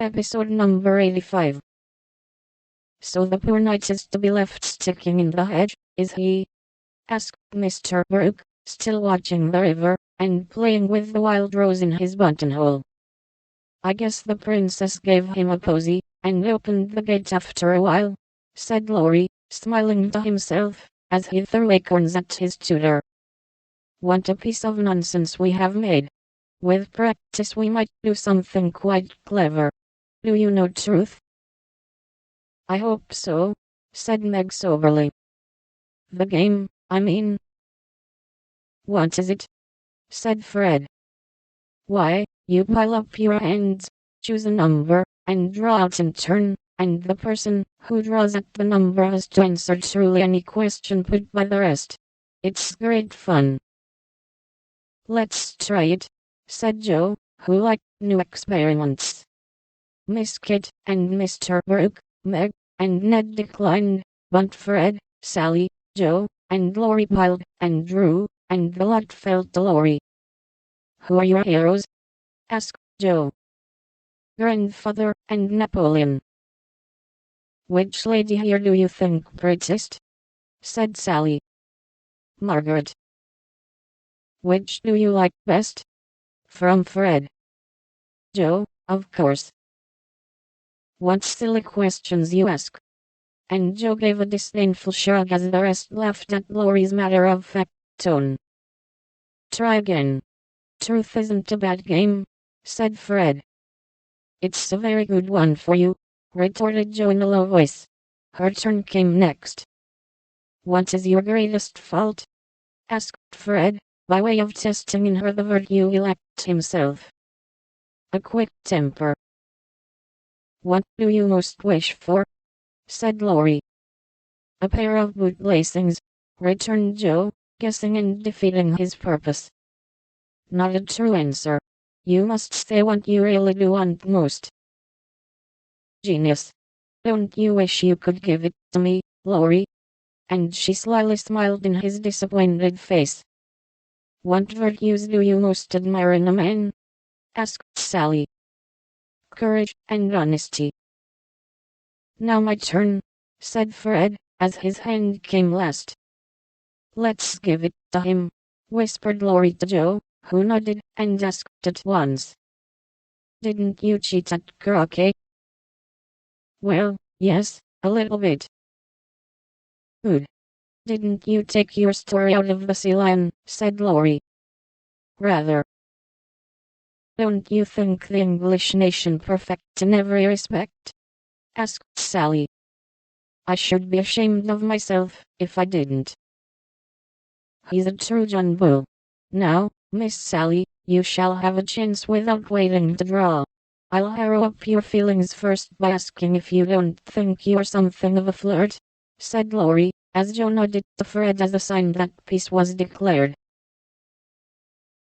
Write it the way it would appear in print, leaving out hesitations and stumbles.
Episode number 85. So the poor knight is to be left sticking in the hedge, is he? Asked Mr. Brooke, still watching the river, and playing with the wild rose in his buttonhole. I guess the princess gave him a posy, and opened the gate after a while, said Laurie, smiling to himself, as he threw acorns at his tutor. What a piece of nonsense we have made. With practice we might do something quite clever. Do you know truth? I hope so, said Meg soberly. The game, I mean. What is it? Said Fred. Why, you pile up your hands, choose a number, and draw out in turn, and the person who draws at the number has to answer truly any question put by the rest. It's great fun. Let's try it, said Joe, who liked new experiments. Miss Kit and Mr. Brooke, Meg, and Ned declined, but Fred, Sally, Joe, and Laurie piled, and drew, and the lot fell to Laurie. Who are your heroes? Asked Joe. Grandfather and Napoleon. Which lady here do you think prettiest? Said Sally. Margaret. Which do you like best? From Fred. Joe, of course. What silly questions you ask. And Joe gave a disdainful shrug as the rest laughed at Laurie's matter-of-fact tone. Try again. Truth isn't a bad game, said Fred. It's a very good one for you, retorted Joe in a low voice. Her turn came next. What is your greatest fault? Asked Fred, by way of testing in her the virtue he lacked himself. A quick temper. What do you most wish for? Said Laurie. A pair of boot-lacings, returned Joe, guessing and defeating his purpose. Not a true answer. You must say what you really do want most. Genius. Don't you wish you could give it to me, Laurie? And she slyly smiled in his disappointed face. What virtues do you most admire in a man? Asked Sally. Courage and honesty. Now my turn, said Fred, as his hand came last. Let's give it to him, whispered Laurie to Joe, who nodded and asked at once. Didn't you cheat at croquet? Well, yes, a little bit. Good. Didn't you take your story out of the sea lion? Said Laurie. Rather. Don't you think the English nation perfect in every respect? Asked Sally. I should be ashamed of myself if I didn't. He's a true John Bull. Now, Miss Sally, you shall have a chance without waiting to draw. I'll harrow up your feelings first by asking if you don't think you're something of a flirt, said Laurie, as Joe nodded to Fred as a sign that peace was declared.